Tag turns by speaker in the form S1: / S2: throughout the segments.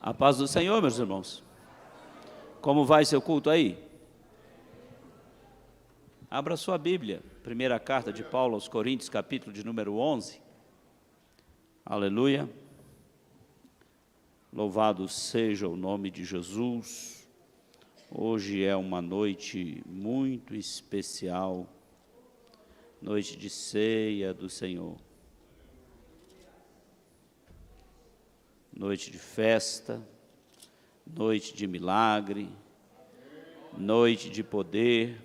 S1: A paz do Senhor, meus irmãos. Como vai seu culto aí? Abra sua Bíblia, primeira carta de Paulo aos Coríntios, capítulo de número 11. Aleluia. Louvado seja o nome de Jesus. Hoje é uma noite muito especial, noite de ceia do Senhor. Noite de festa, noite de milagre, noite de poder,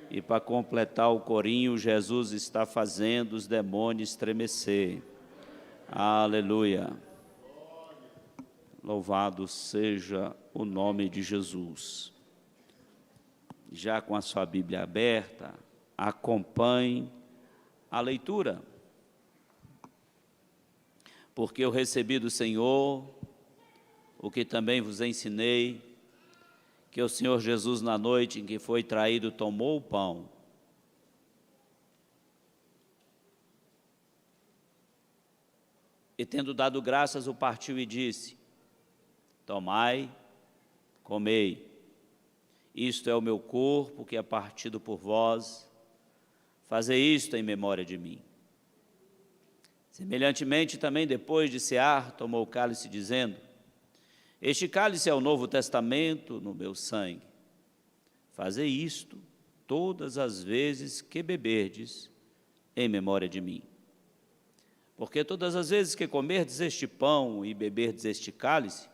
S1: e para completar o corinho, Jesus está fazendo os demônios estremecer. Aleluia! Louvado seja o nome de Jesus. Já com a sua Bíblia aberta, acompanhe a leitura. Porque eu recebi do Senhor o que também vos ensinei, que o Senhor Jesus, na noite em que foi traído, tomou o pão. E tendo dado graças, o partiu e disse: tomai, comei, isto é o meu corpo que é partido por vós, fazei isto em memória de mim. Semelhantemente, também depois de cear, tomou o cálice, dizendo: este cálice é o novo testamento no meu sangue. Fazei isto todas as vezes que beberdes, em memória de mim. Porque todas as vezes que comerdes este pão e beberdes este cálice,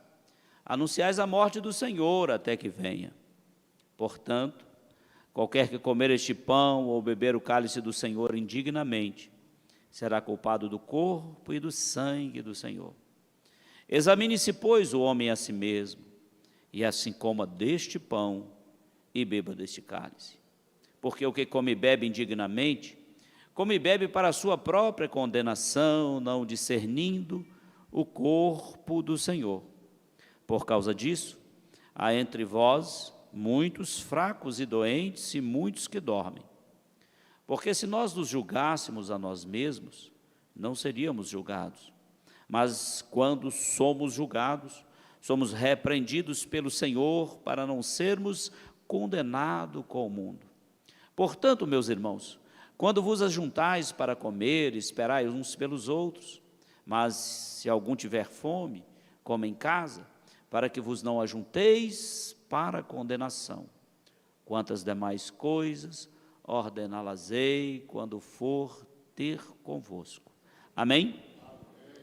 S1: anunciais a morte do Senhor até que venha. Portanto, qualquer que comer este pão ou beber o cálice do Senhor indignamente, será culpado do corpo e do sangue do Senhor. Examine-se, pois, o homem a si mesmo, e assim coma deste pão e beba deste cálice. Porque o que come e bebe indignamente, come e bebe para a sua própria condenação, não discernindo o corpo do Senhor. Por causa disso, há entre vós muitos fracos e doentes e muitos que dormem. Porque se nós nos julgássemos a nós mesmos, não seríamos julgados. Mas quando somos julgados, somos repreendidos pelo Senhor para não sermos condenados com o mundo. Portanto, meus irmãos, quando vos ajuntais para comer, esperai uns pelos outros. Mas se algum tiver fome, coma em casa, para que vos não ajunteis para condenação. Quantas demais coisas ordená-las-ei quando for ter convosco. Amém?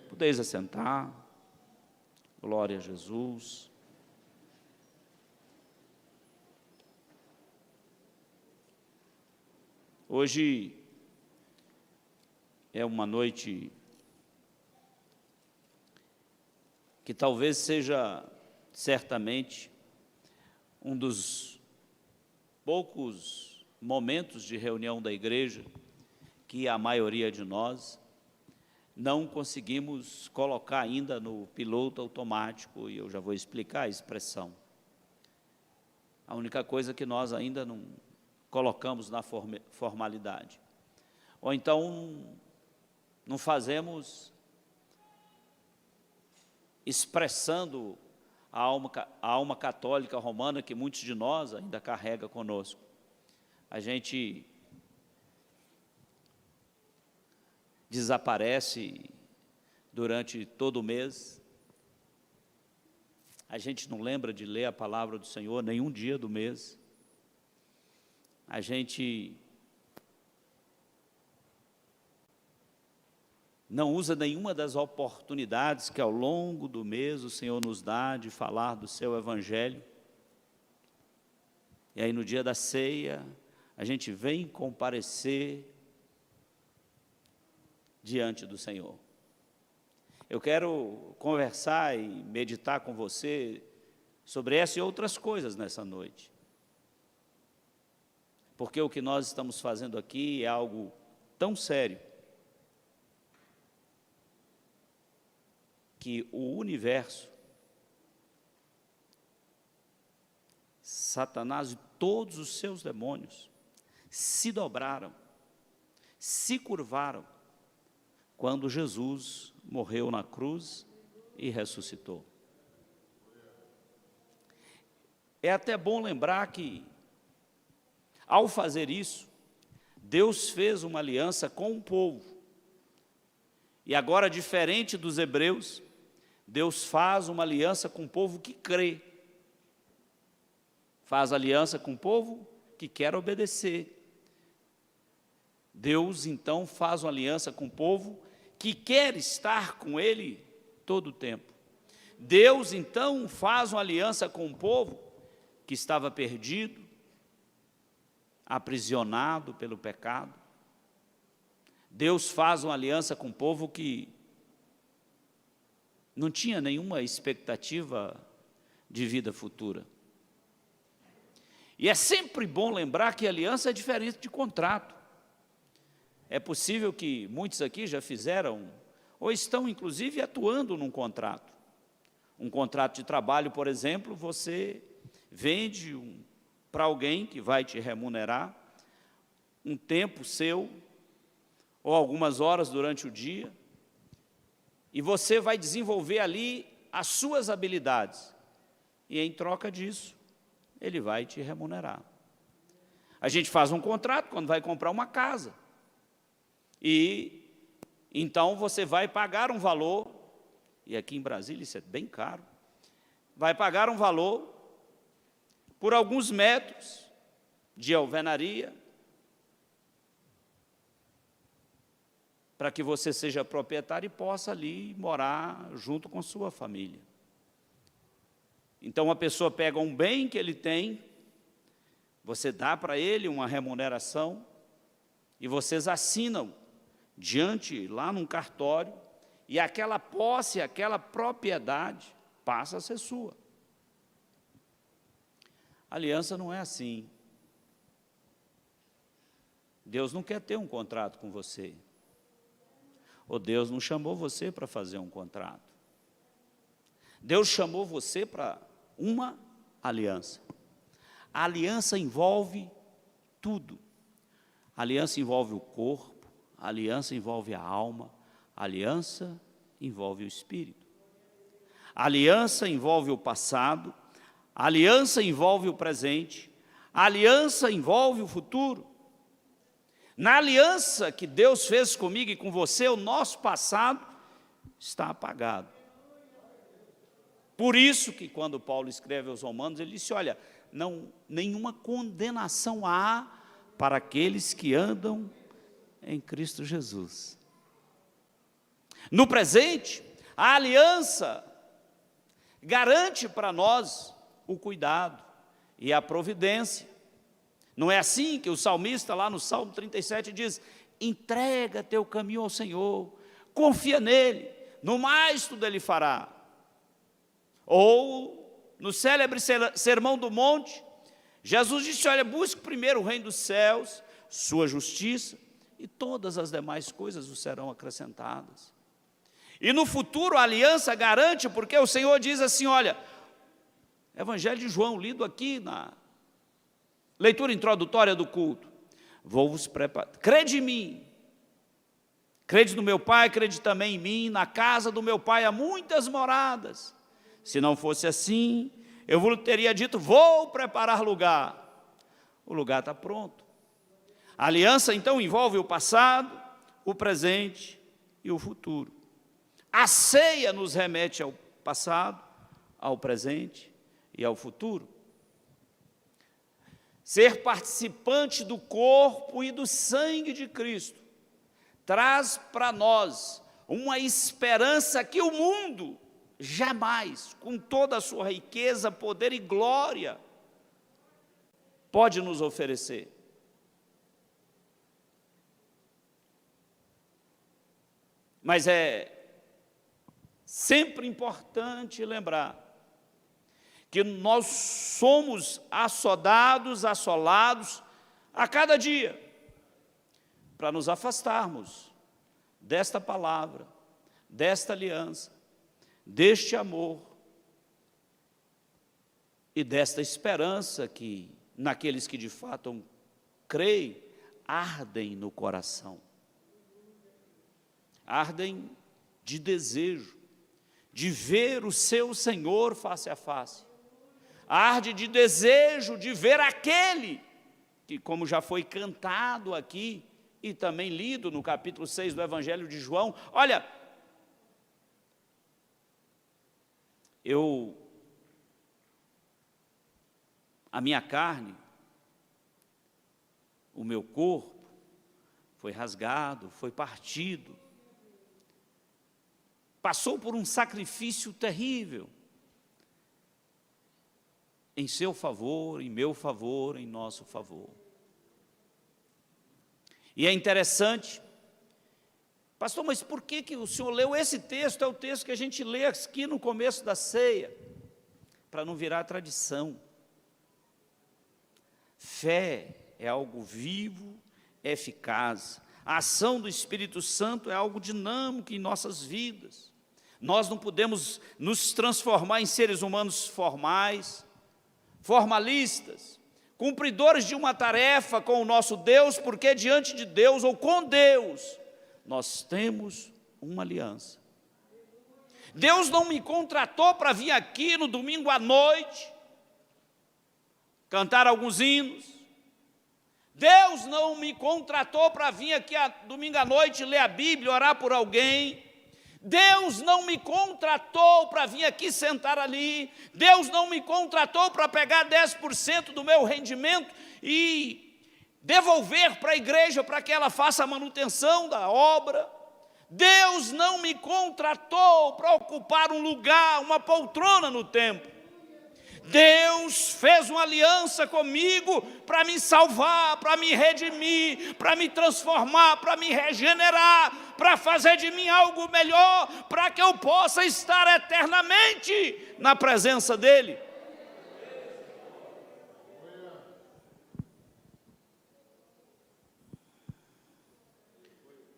S1: Podeis assentar. Glória a Jesus. Hoje é uma noite que talvez seja, certamente, um dos poucos momentos de reunião da igreja que a maioria de nós não conseguimos colocar ainda no piloto automático, e eu já vou explicar a expressão. A única coisa que nós ainda não colocamos na formalidade. Ou então, não fazemos expressando a alma católica romana que muitos de nós ainda carrega conosco. A gente desaparece durante todo o mês, a gente não lembra de ler a palavra do Senhor nenhum dia do mês, a gente não usa nenhuma das oportunidades que ao longo do mês o Senhor nos dá de falar do seu Evangelho, e aí no dia da ceia, a gente vem comparecer diante do Senhor. Eu quero conversar e meditar com você sobre essa e outras coisas nessa noite. Porque o que nós estamos fazendo aqui é algo tão sério que o universo, Satanás e todos os seus demônios se dobraram, se curvaram, quando Jesus morreu na cruz e ressuscitou. é até bom lembrar que, ao fazer isso, Deus fez uma aliança com o povo. E agora, diferente dos hebreus, Deus faz uma aliança com o povo que crê. Faz aliança com o povo que quer obedecer. Deus, então, faz uma aliança com o povo que quer estar com Ele todo o tempo. Deus, então, faz uma aliança com o povo que estava perdido, aprisionado pelo pecado. Deus faz uma aliança com o povo que não tinha nenhuma expectativa de vida futura. E é sempre bom lembrar que aliança é diferente de contrato. É possível que muitos aqui já fizeram, ou estão inclusive atuando num contrato. Um contrato de trabalho, por exemplo, você vende para alguém que vai te remunerar um tempo seu, ou algumas horas durante o dia, e você vai desenvolver ali as suas habilidades, e em troca disso, ele vai te remunerar. A gente faz um contrato quando vai comprar uma casa, e então você vai pagar um valor, e aqui em Brasília isso é bem caro, vai pagar um valor por alguns metros de alvenaria, para que você seja proprietário e possa ali morar junto com sua família. Então, a pessoa pega um bem que ele tem, você dá para ele uma remuneração, e vocês assinam diante, lá num cartório, e aquela posse, aquela propriedade passa a ser sua. A aliança não é assim. Deus não quer ter um contrato com você. Ou Deus não chamou você para fazer um contrato. Deus chamou você para uma aliança. A aliança envolve tudo. A aliança envolve o corpo, a aliança envolve a alma, a aliança envolve o espírito. A aliança envolve o passado, a aliança envolve o presente, a aliança envolve o futuro. Na aliança que Deus fez comigo e com você, o nosso passado está apagado. Por isso que quando Paulo escreve aos Romanos, ele disse, olha, nenhuma condenação há para aqueles que andam em Cristo Jesus. No presente, a aliança garante para nós o cuidado e a providência. Não é assim que o salmista lá no Salmo 37 diz, entrega teu caminho ao Senhor, confia nele, no mais tudo ele fará. Ou no célebre Sermão do Monte, Jesus disse, olha, busque primeiro o reino dos céus, sua justiça, e todas as demais coisas vos serão acrescentadas. E no futuro a aliança garante, porque o Senhor diz assim, olha, Evangelho de João, lido aqui na leitura introdutória do culto, vou vos preparar, crede em mim, crede no meu Pai, crede também em mim, na casa do meu Pai há muitas moradas, se não fosse assim, eu vos teria dito, vou preparar lugar, o lugar está pronto. A aliança então envolve o passado, o presente e o futuro. A ceia nos remete ao passado, ao presente e ao futuro. Ser participante do corpo e do sangue de Cristo traz para nós uma esperança que o mundo jamais, com toda a sua riqueza, poder e glória, pode nos oferecer. Mas é sempre importante lembrar que nós somos assolados a cada dia, para nos afastarmos desta palavra, desta aliança, deste amor e desta esperança que, naqueles que de fato creem, ardem no coração. Ardem de desejo, de ver o seu Senhor face a face. arde de desejo de ver aquele que, como já foi cantado aqui e também lido no capítulo 6 do Evangelho de João, olha, a minha carne, o meu corpo foi rasgado, foi partido, passou por um sacrifício terrível, em seu favor, em meu favor, em nosso favor. E é interessante, pastor, mas por que o senhor leu esse texto? É o texto que a gente lê aqui no começo da ceia, para não virar tradição. Fé é algo vivo, eficaz. A ação do Espírito Santo é algo dinâmico em nossas vidas. Nós não podemos nos transformar em seres humanos formais, formalistas, cumpridores de uma tarefa com o nosso Deus, porque diante de Deus ou com Deus, nós temos uma aliança. Deus não me contratou para vir aqui no domingo à noite, cantar alguns hinos. Deus não me contratou para vir aqui domingo à noite, ler a Bíblia, orar por alguém. Deus não me contratou para vir aqui sentar ali. Deus não me contratou para pegar 10% do meu rendimento e devolver para a igreja para que ela faça a manutenção da obra. Deus não me contratou para ocupar um lugar, uma poltrona no templo. Deus fez uma aliança comigo para me salvar, para me redimir, para me transformar, para me regenerar, para fazer de mim algo melhor, para que eu possa estar eternamente na presença dEle.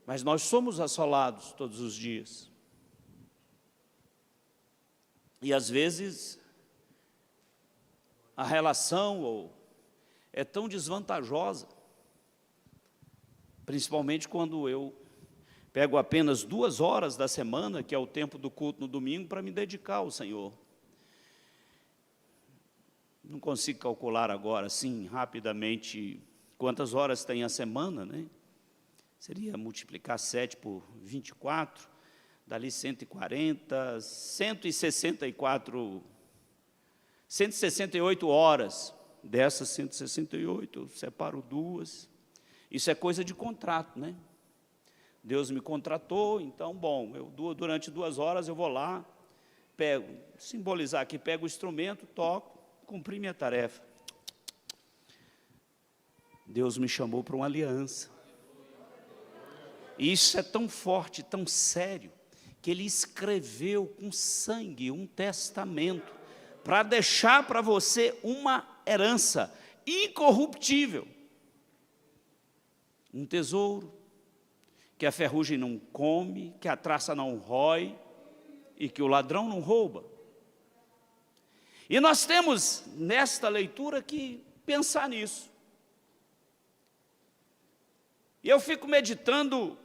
S1: Mas nós somos assolados todos os dias. E às vezes a relação é tão desvantajosa, principalmente quando eu pego apenas 2 horas da semana, que é o tempo do culto no domingo, para me dedicar ao Senhor. Não consigo calcular agora, assim, rapidamente, quantas horas tem a semana, né? Seria multiplicar 7 por 24, dali 140, 168 horas. Dessas 168, eu separo 2. Isso é coisa de contrato, né? Deus me contratou, então, bom, durante 2 horas eu vou lá, pego, simbolizar aqui, pego o instrumento, toco, cumpri minha tarefa. Deus me chamou para uma aliança. E isso é tão forte, tão sério, que Ele escreveu com sangue um testamento para deixar para você uma herança incorruptível. Um tesouro que a ferrugem não come, que a traça não rói e que o ladrão não rouba. E nós temos, nesta leitura, que pensar nisso. E eu fico meditando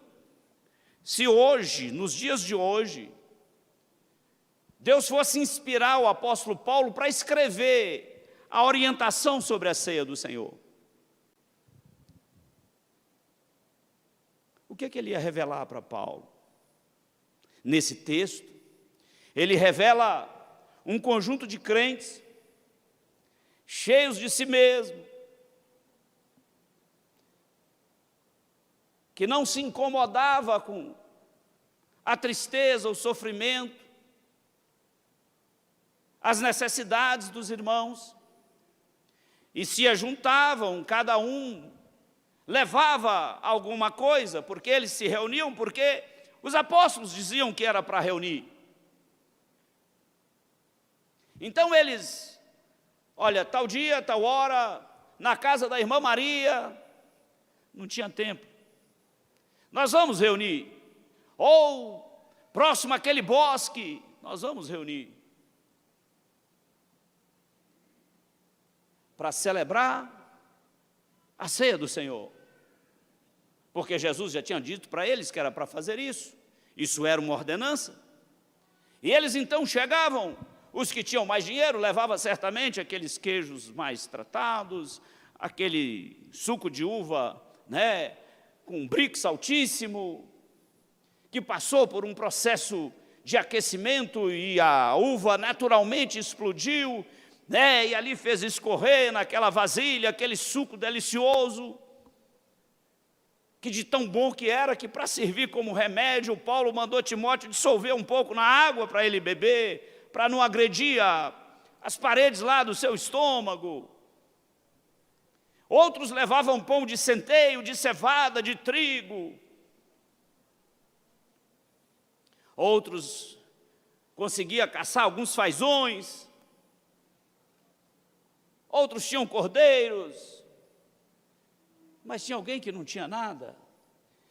S1: se hoje, nos dias de hoje, Deus fosse inspirar o apóstolo Paulo para escrever a orientação sobre a ceia do Senhor. O que ele ia revelar para Paulo? Nesse texto, ele revela um conjunto de crentes cheios de si mesmo, que não se incomodava com a tristeza, o sofrimento, as necessidades dos irmãos, e se ajuntavam, cada um levava alguma coisa, porque eles se reuniam, porque os apóstolos diziam que era para reunir. Então eles, olha, tal dia, tal hora, na casa da irmã Maria, não tinha tempo, nós vamos reunir, ou próximo àquele bosque, nós vamos reunir, para celebrar a ceia do Senhor, porque Jesus já tinha dito para eles que era para fazer isso era uma ordenança, e eles então chegavam Os que tinham mais dinheiro levavam certamente aqueles queijos mais tratados, aquele suco de uva, né, com um brix altíssimo, que passou por um processo de aquecimento e a uva naturalmente explodiu, né, e ali fez escorrer naquela vasilha aquele suco delicioso, que de tão bom que era, que para servir como remédio, Paulo mandou Timóteo dissolver um pouco na água para ele beber, para não agredir as paredes lá do seu estômago. Outros levavam pão de centeio, de cevada, de trigo. Outros conseguiam caçar alguns fazões. Outros tinham cordeiros. Mas tinha alguém que não tinha nada.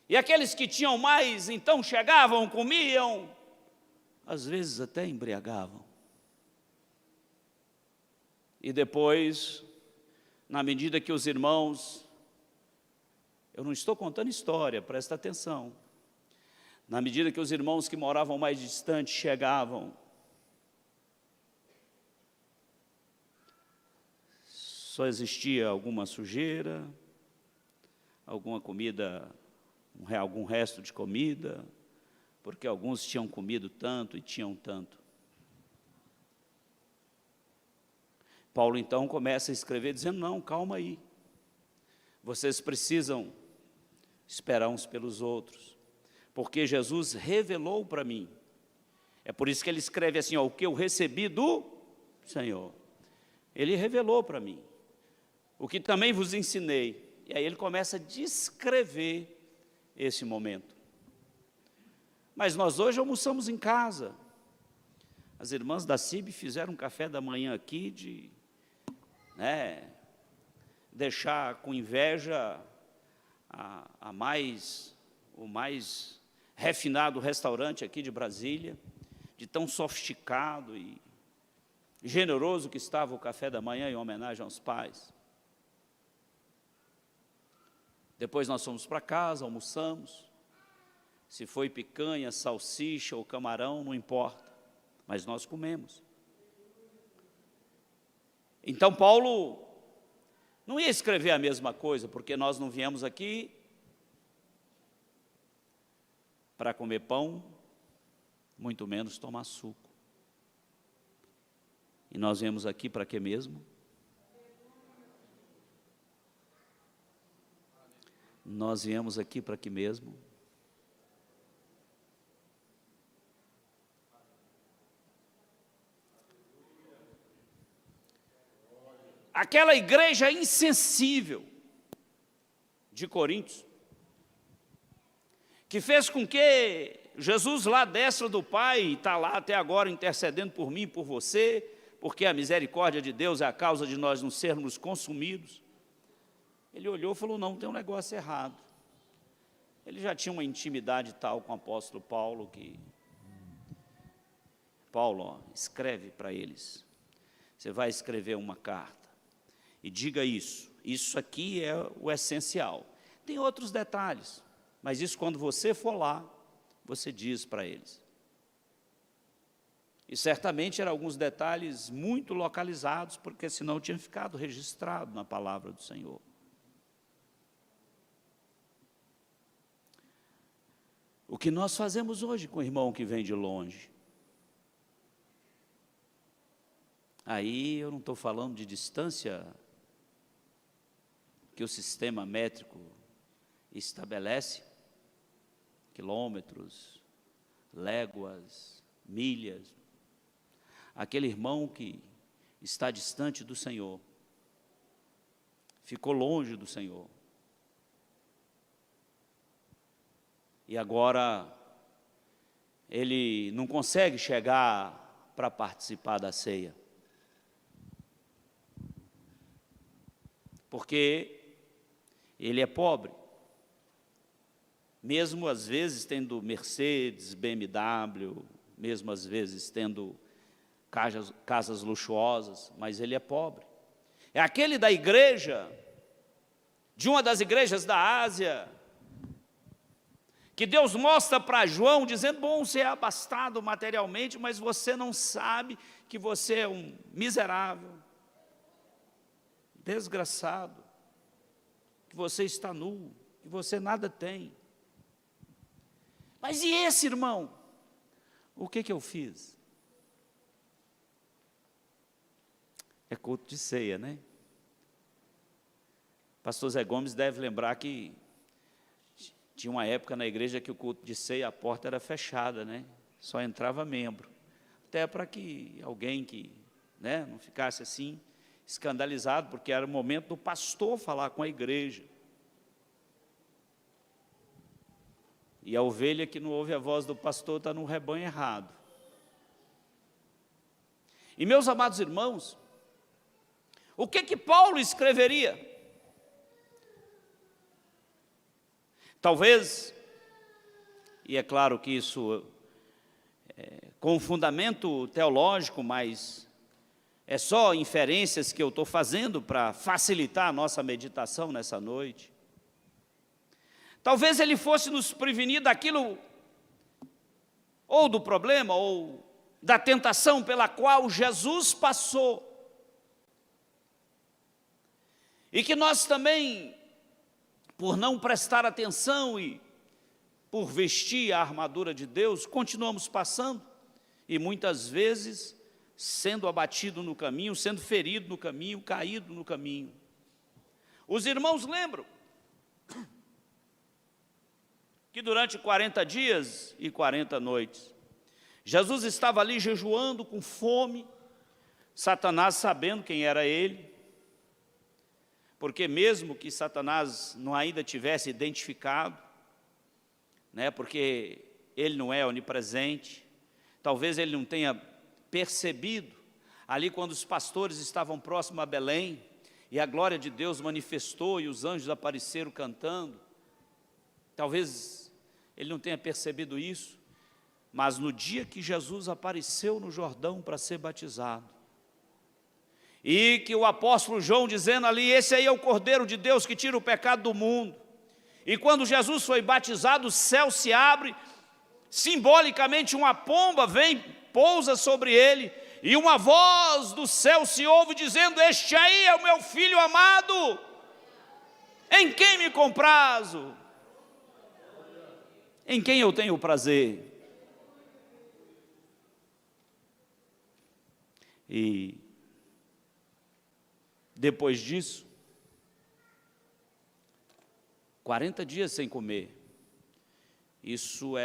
S1: E aqueles que tinham mais, então chegavam, comiam, às vezes até embriagavam. E depois, na medida que os irmãos, eu não estou contando história, presta atenção. Na medida que os irmãos que moravam mais distantes chegavam, só existia alguma sujeira, alguma comida, algum resto de comida, porque alguns tinham comido tanto e tinham tanto. Paulo então começa a escrever dizendo, não, calma aí, vocês precisam esperar uns pelos outros, porque Jesus revelou para mim. É por isso que ele escreve assim, ó, o que eu recebi do Senhor. Ele revelou para mim, o que também vos ensinei. E aí ele começa a descrever esse momento. Mas nós hoje almoçamos em casa. As irmãs da CIB fizeram um café da manhã aqui de, deixar com inveja o mais refinado restaurante aqui de Brasília, de tão sofisticado e generoso que estava o café da manhã em homenagem aos pais. Depois nós fomos para casa, almoçamos. Se foi picanha, salsicha ou camarão, não importa, mas nós comemos. Então Paulo não ia escrever a mesma coisa, porque nós não viemos aqui para comer pão, muito menos tomar suco. E nós viemos aqui para quê mesmo? Nós viemos aqui para quê mesmo? Aquela igreja insensível de Coríntios, que fez com que Jesus lá à destra do Pai, está lá até agora intercedendo por mim e por você, porque a misericórdia de Deus é a causa de nós não sermos consumidos. Ele olhou e falou, não, tem um negócio errado. Ele já tinha uma intimidade tal com o apóstolo Paulo, que Paulo, escreve para eles. Você vai escrever uma carta e diga isso. Isso aqui é o essencial. Tem outros detalhes, mas isso quando você for lá, você diz para eles. E certamente eram alguns detalhes muito localizados, porque senão tinha ficado registrado na palavra do Senhor. O que nós fazemos hoje com o irmão que vem de longe? Aí eu não estou falando de distância que o sistema métrico estabelece, quilômetros, léguas, milhas. Aquele irmão que está distante do Senhor, ficou longe do Senhor. E agora ele não consegue chegar para participar da ceia. Porque ele é pobre. Mesmo às vezes tendo Mercedes, BMW, mesmo às vezes tendo casas luxuosas, mas ele é pobre. É aquele da igreja, de uma das igrejas da Ásia, que Deus mostra para João, dizendo, bom, você é abastado materialmente, mas você não sabe que você é um miserável, desgraçado, que você está nu, que você nada tem. Mas e esse irmão? O que eu fiz? É culto de ceia, né? Pastor Zé Gomes deve lembrar que tinha uma época na igreja que o culto de ceia, a porta era fechada, né? Só entrava membro. Até para que alguém que, né, não ficasse assim, escandalizado, porque era o momento do pastor falar com a igreja. E a ovelha que não ouve a voz do pastor está no rebanho errado. E meus amados irmãos, o que Paulo escreveria? Talvez, e é claro que isso com um fundamento teológico, mas é só inferências que eu estou fazendo para facilitar a nossa meditação nessa noite. Talvez ele fosse nos prevenir daquilo, ou do problema, ou da tentação pela qual Jesus passou. E que nós também, por não prestar atenção e por vestir a armadura de Deus, continuamos passando e muitas vezes sendo abatido no caminho, sendo ferido no caminho, caído no caminho. Os irmãos lembram que durante 40 dias e 40 noites, Jesus estava ali jejuando com fome, Satanás sabendo quem era ele, porque mesmo que Satanás não ainda tivesse identificado, né, porque ele não é onipresente, talvez ele não tenha percebido, ali quando os pastores estavam próximos a Belém, e a glória de Deus manifestou e os anjos apareceram cantando, talvez ele não tenha percebido isso, mas no dia que Jesus apareceu no Jordão para ser batizado, e que o apóstolo João dizendo ali, esse aí é o Cordeiro de Deus que tira o pecado do mundo, e quando Jesus foi batizado, o céu se abre, simbolicamente uma pomba vem, pousa sobre ele, e uma voz do céu se ouve dizendo, este aí é o meu filho amado, em quem me comprazo, em quem eu tenho prazer. E depois disso, 40 dias sem comer, isso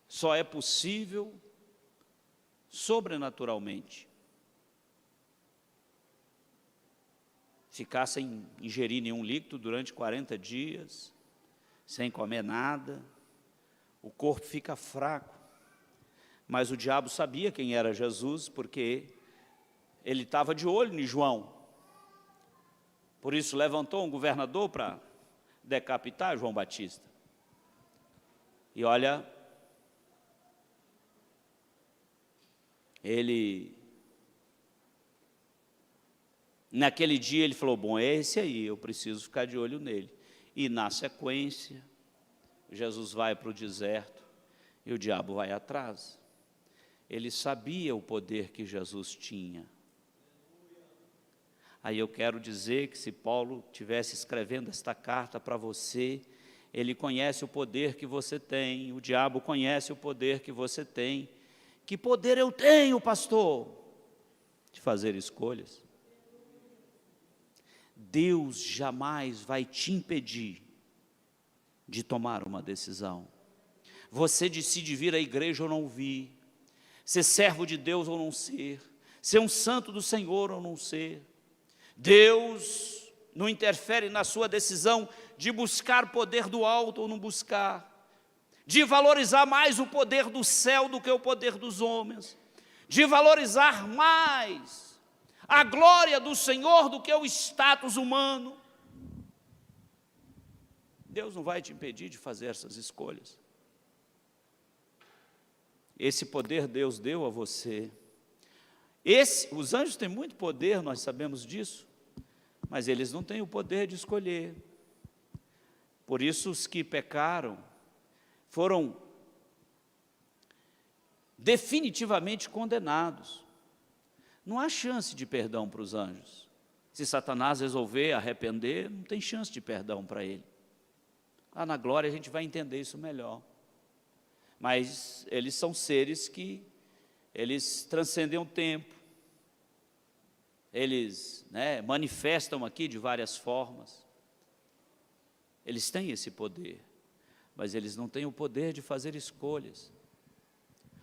S1: só é possível sobrenaturalmente. Ficar sem ingerir nenhum líquido durante 40 dias, sem comer nada, o corpo fica fraco. Mas o diabo sabia quem era Jesus, porque ele estava de olho em João. Por isso levantou um governador para decapitar João Batista. E olha, naquele dia ele falou, bom, é esse aí, eu preciso ficar de olho nele. E na sequência, Jesus vai para o deserto e o diabo vai atrás. Ele sabia o poder que Jesus tinha. Aí eu quero dizer que se Paulo estivesse escrevendo esta carta para você, ele conhece o poder que você tem, o diabo conhece o poder que você tem. Que poder eu tenho, pastor? De fazer escolhas. Deus jamais vai te impedir de tomar uma decisão. Você decide vir à igreja ou não vir, ser servo de Deus ou não ser um santo do Senhor ou não ser. Deus não interfere na sua decisão de buscar poder do alto ou não buscar, de valorizar mais o poder do céu do que o poder dos homens, de valorizar mais a glória do Senhor do que o status humano. Deus não vai te impedir de fazer essas escolhas. Esse poder Deus deu a você. Os anjos têm muito poder, nós sabemos disso, mas eles não têm o poder de escolher. Por isso os que pecaram foram definitivamente condenados. Não há chance de perdão para os anjos. Se Satanás resolver arrepender, não tem chance de perdão para ele. Na glória a gente vai entender isso melhor. Mas eles são seres que eles transcendem o tempo. Eles manifestam aqui de várias formas. Eles têm esse poder, mas eles não têm o poder de fazer escolhas.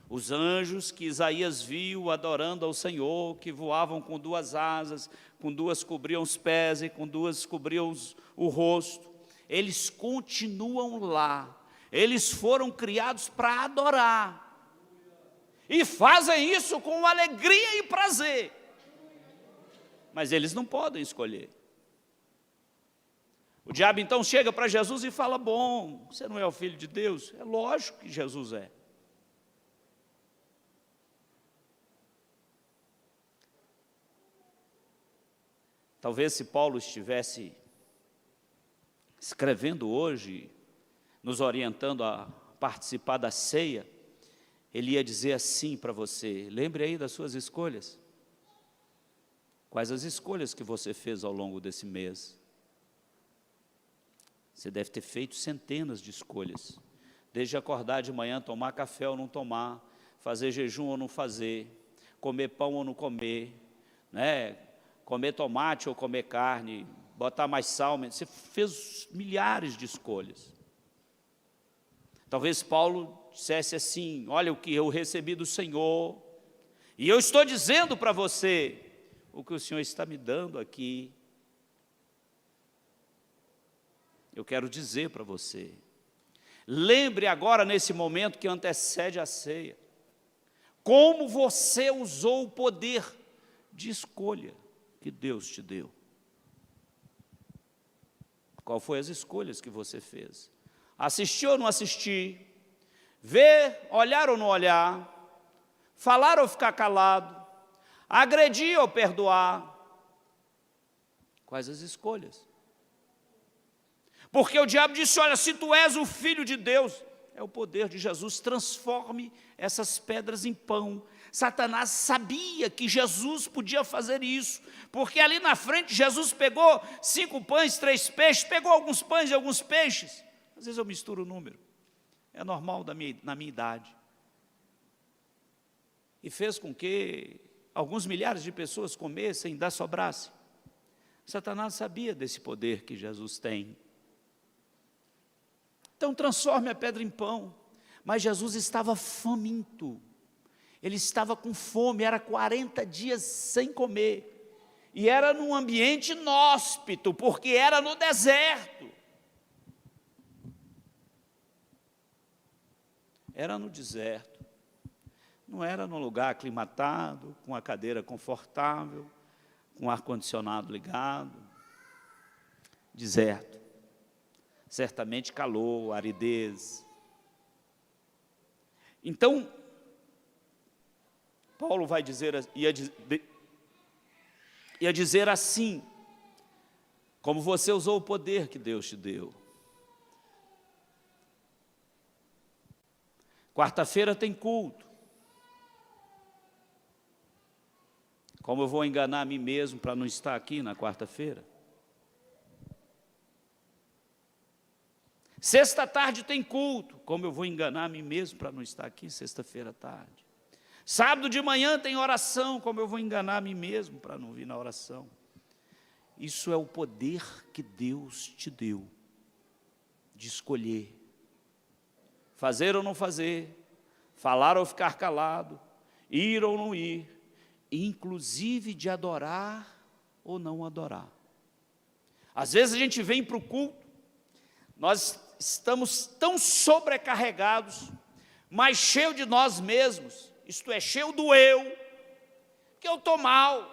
S1: Os anjos que Isaías viu adorando ao Senhor, que voavam com 2 asas, com 2 cobriam os pés e com 2 cobriam o rosto, eles continuam lá. Eles foram criados para adorar. E fazem isso com alegria e prazer. Mas eles não podem escolher. O diabo então chega para Jesus e fala: bom, você não é o Filho de Deus? É lógico que Jesus é. Talvez se Paulo estivesse escrevendo hoje, nos orientando a participar da ceia, ele ia dizer assim para você: lembre aí das suas escolhas. Quais as escolhas que você fez ao longo desse mês? Você deve ter feito centenas de escolhas, desde acordar de manhã, tomar café ou não tomar, fazer jejum ou não fazer, comer pão ou não comer, comer tomate ou comer carne, botar mais sal. Você fez milhares de escolhas. Talvez Paulo dissesse assim: olha o que eu recebi do Senhor, e eu estou dizendo para você o que o Senhor está me dando aqui. Eu quero dizer para você, lembre agora nesse momento que antecede a ceia, como você usou o poder de escolha que Deus te deu. Qual foi as escolhas que você fez? Assistir ou não assistir? Ver, olhar ou não olhar? Falar ou ficar calado? Agredir ou perdoar? Quais as escolhas? Porque o diabo disse: olha, se tu és o Filho de Deus, é o poder de Jesus, transforme essas pedras em pão. Satanás sabia que Jesus podia fazer isso, porque ali na frente Jesus pegou 5 pães, 3 peixes, pegou alguns pães e alguns peixes. Às vezes eu misturo o número, é normal na minha idade. E fez com que alguns milhares de pessoas comessem e ainda sobrasse. Satanás sabia desse poder que Jesus tem. Então transforme a pedra em pão. Mas Jesus estava faminto, ele estava com fome, era 40 dias sem comer, e era num ambiente inóspito, porque era no deserto. Era no deserto, não era num lugar aclimatado, com a cadeira confortável, com o ar-condicionado ligado. Deserto, certamente calor, aridez. Então, Paulo ia dizer assim, como você usou o poder que Deus te deu. Quarta-feira tem culto. Como eu vou enganar a mim mesmo para não estar aqui na quarta-feira? Sexta-tarde tem culto. Como eu vou enganar a mim mesmo para não estar aqui sexta-feira à tarde? Sábado de manhã tem oração. Como eu vou enganar a mim mesmo para não vir na oração? Isso é o poder que Deus te deu, de escolher. Fazer ou não fazer, falar ou ficar calado, ir ou não ir, inclusive de adorar ou não adorar. Às vezes a gente vem para o culto, nós estamos tão sobrecarregados, mas cheio de nós mesmos, isto é, cheio do eu, que eu estou mal,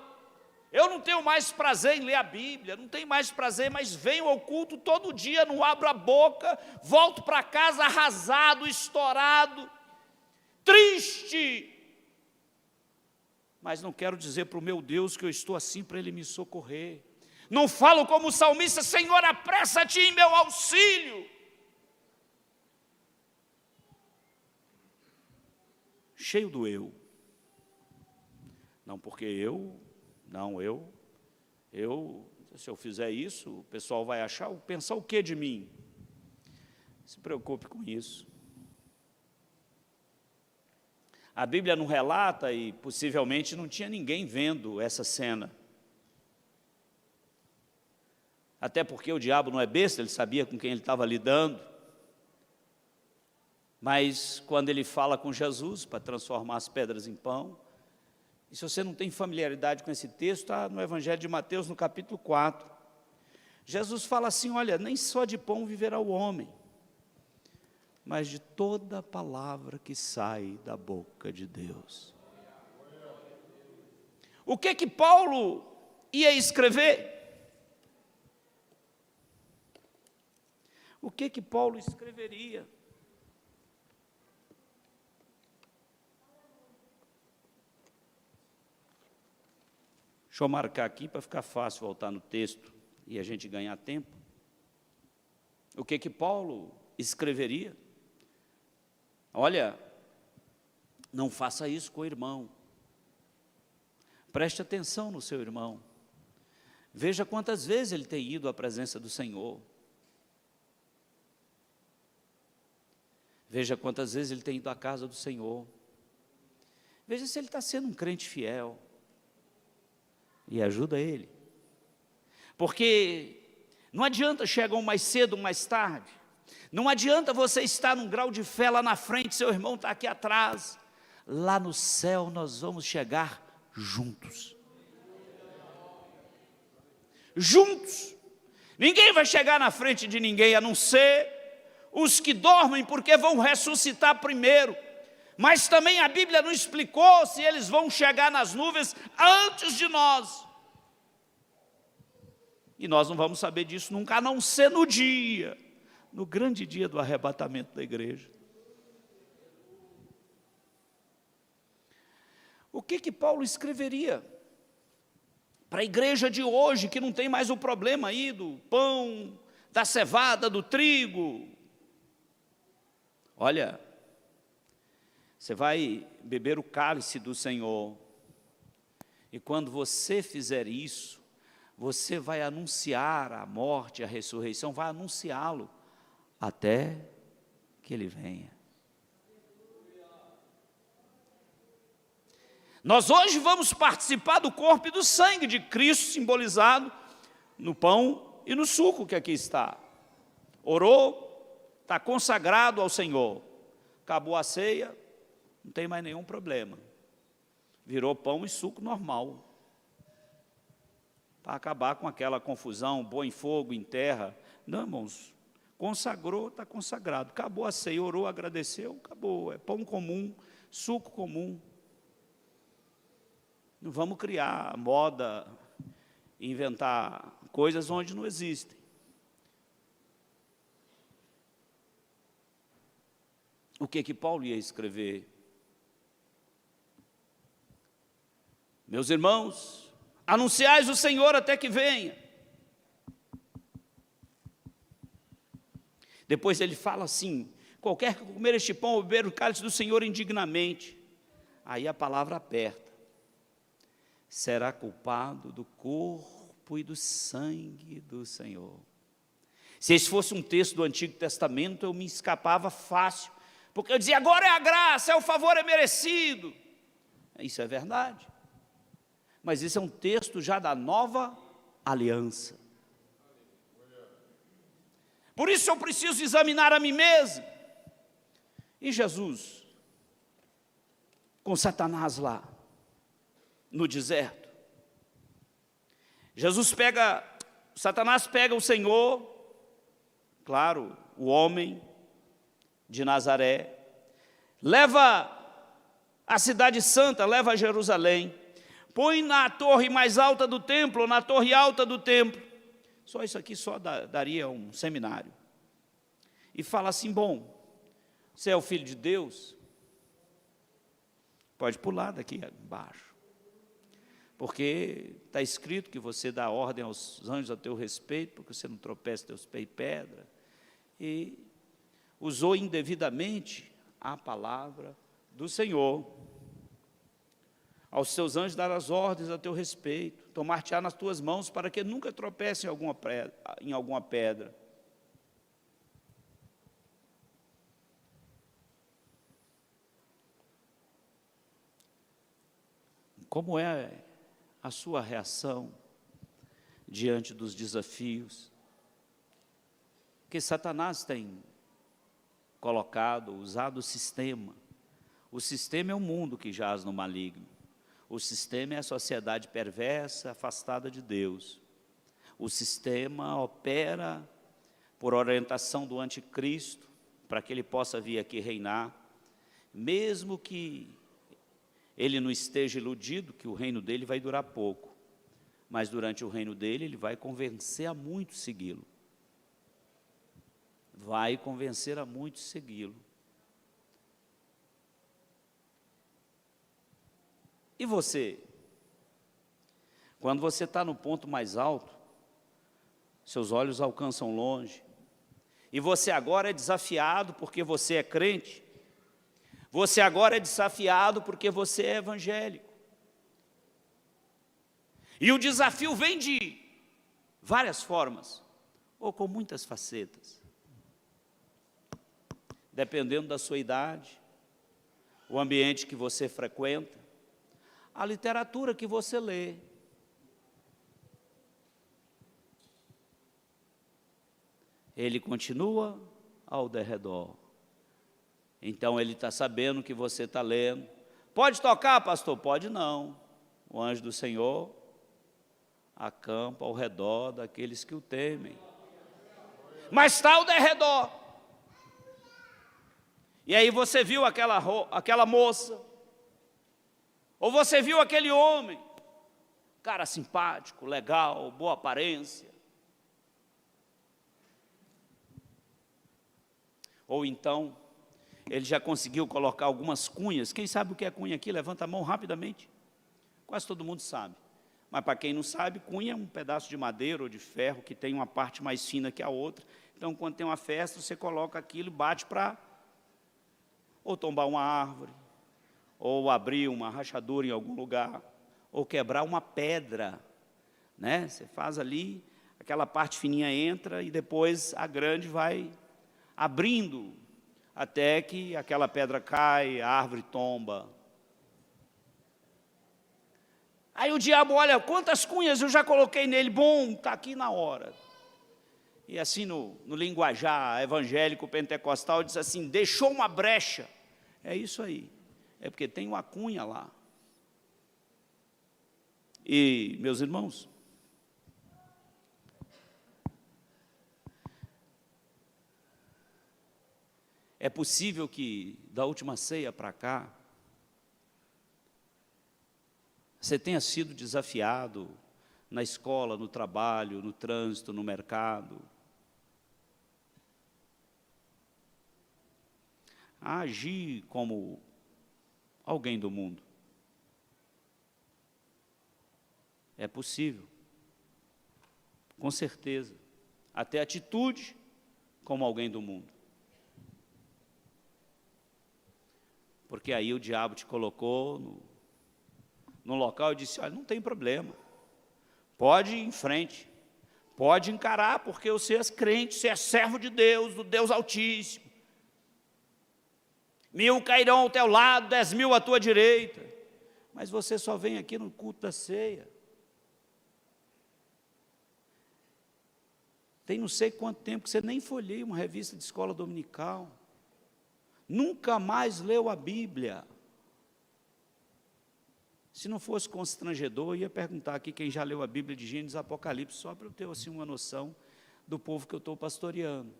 S1: eu não tenho mais prazer em ler a Bíblia, não tenho mais prazer, mas venho ao culto todo dia, não abro a boca, volto para casa arrasado, estourado, triste, mas não quero dizer para o meu Deus que eu estou assim para Ele me socorrer. Não falo como o salmista: Senhor, apressa-te em meu auxílio. cheio do eu. Não, porque se eu fizer isso, o pessoal vai pensar o que de mim? Se preocupe com isso. A Bíblia não relata, e possivelmente não tinha ninguém vendo essa cena. Até porque o diabo não é besta, ele sabia com quem ele estava lidando. Mas quando ele fala com Jesus para transformar as pedras em pão, e se você não tem familiaridade com esse texto, está no Evangelho de Mateus, no capítulo 4. Jesus fala assim, olha, nem só de pão viverá o homem, mas de toda palavra que sai da boca de Deus. O que Paulo ia escrever? O que Paulo escreveria? Deixa eu marcar aqui para ficar fácil voltar no texto e a gente ganhar tempo. O que Paulo escreveria? Olha, não faça isso com o irmão. Preste atenção no seu irmão. Veja quantas vezes ele tem ido à presença do Senhor. Veja quantas vezes ele tem ido à casa do Senhor. Veja se ele está sendo um crente fiel. E ajuda ele. Porque não adianta chegar um mais cedo, um mais tarde. Não adianta você estar num grau de fé lá na frente, seu irmão está aqui atrás. Lá no céu nós vamos chegar juntos. Juntos. Ninguém vai chegar na frente de ninguém, a não ser os que dormem, porque vão ressuscitar primeiro. Mas também a Bíblia não explicou se eles vão chegar nas nuvens antes de nós. E nós não vamos saber disso nunca, a não ser no grande dia do arrebatamento da igreja. O que Paulo escreveria para a igreja de hoje, que não tem mais o problema aí do pão, da cevada, do trigo? Olha, você vai beber o cálice do Senhor, e quando você fizer isso, você vai anunciar a morte, a ressurreição, vai anunciá-lo até que Ele venha. Nós hoje vamos participar do corpo e do sangue de Cristo, simbolizado no pão e no suco que aqui está. Orou, está consagrado ao Senhor. Acabou a ceia, não tem mais nenhum problema. Virou pão e suco normal. Para acabar com aquela confusão, põe em fogo, enterra. Não, irmãos, consagrou, está consagrado. Acabou a ceia, orou, agradeceu, acabou. É pão comum, suco comum. Não vamos criar moda, inventar coisas onde não existem. O que Paulo ia escrever? Meus irmãos, anunciais o Senhor até que venha. Depois ele fala assim, qualquer que comer este pão ou beber o cálice do Senhor indignamente, aí a palavra aperta, será culpado do corpo e do sangue do Senhor. Se esse fosse um texto do Antigo Testamento, eu me escapava fácil, porque eu dizia, agora é a graça, o favor é merecido. Isso é verdade. Mas esse é um texto já da nova aliança. Por isso eu preciso examinar a mim mesmo. E Jesus, com Satanás lá, no deserto. Satanás pega o Senhor, claro, o homem de Nazaré, leva a cidade santa, leva a Jerusalém, põe na torre mais alta do templo, na torre alta do templo. Só isso aqui só daria um seminário. E fala assim, bom, você é o filho de Deus? Pode pular daqui embaixo. Porque está escrito que você dá ordem aos anjos a teu respeito, porque você não tropeça teus pés em pedra. E usou indevidamente a palavra do Senhor. Aos seus anjos dar as ordens a teu respeito, tomar-te-á nas tuas mãos, para que nunca tropece em alguma pedra. Como é a sua reação diante dos desafios que Satanás tem colocado, usado o sistema? O sistema é o mundo que jaz no maligno. O sistema é a sociedade perversa, afastada de Deus. O sistema opera por orientação do anticristo, para que ele possa vir aqui reinar, mesmo que ele não esteja iludido que o reino dele vai durar pouco, mas durante o reino dele ele vai convencer a muitos segui-lo. Vai convencer a muitos segui-lo. E você? Quando você está no ponto mais alto, seus olhos alcançam longe, e você agora é desafiado porque você é crente, você agora é desafiado porque você é evangélico. E o desafio vem de várias formas, ou com muitas facetas, dependendo da sua idade, o ambiente que você frequenta, a literatura que você lê. Ele continua ao derredor. Então ele está sabendo que você está lendo. Pode tocar, pastor? Pode não. O anjo do Senhor acampa ao redor daqueles que o temem. Mas está ao derredor. E aí você viu aquela moça, ou você viu aquele homem, cara simpático, legal, boa aparência. Ou então, ele já conseguiu colocar algumas cunhas. Quem sabe o que é cunha aqui? Levanta a mão rapidamente. Quase todo mundo sabe. Mas para quem não sabe, cunha é um pedaço de madeira ou de ferro que tem uma parte mais fina que a outra. Então, quando tem uma festa, você coloca aquilo e bate para ou tombar uma árvore, ou abrir uma rachadura em algum lugar, ou quebrar uma pedra, né? Você faz ali, aquela parte fininha entra e depois a grande vai abrindo, até que aquela pedra cai, a árvore tomba. Aí o diabo olha, quantas cunhas eu já coloquei nele, bom, está aqui na hora. E assim no linguajar evangélico pentecostal, diz assim, deixou uma brecha. É isso aí, é porque tem uma cunha lá. E, meus irmãos, é possível que da última ceia para cá, você tenha sido desafiado na escola, no trabalho, no trânsito, no mercado, a agir como alguém do mundo. É possível, com certeza, até atitude como alguém do mundo. Porque aí o diabo te colocou no local e disse, olha, não tem problema, pode ir em frente, pode encarar, porque você é crente, você é servo de Deus, do Deus Altíssimo. 1000 cairão ao teu lado, 10.000 à tua direita, mas você só vem aqui no culto da ceia. Tem não sei quanto tempo que você nem folheia uma revista de escola dominical, nunca mais leu a Bíblia. Se não fosse constrangedor, eu ia perguntar aqui quem já leu a Bíblia de Gênesis e Apocalipse, só para eu ter assim, uma noção do povo que eu estou pastoreando.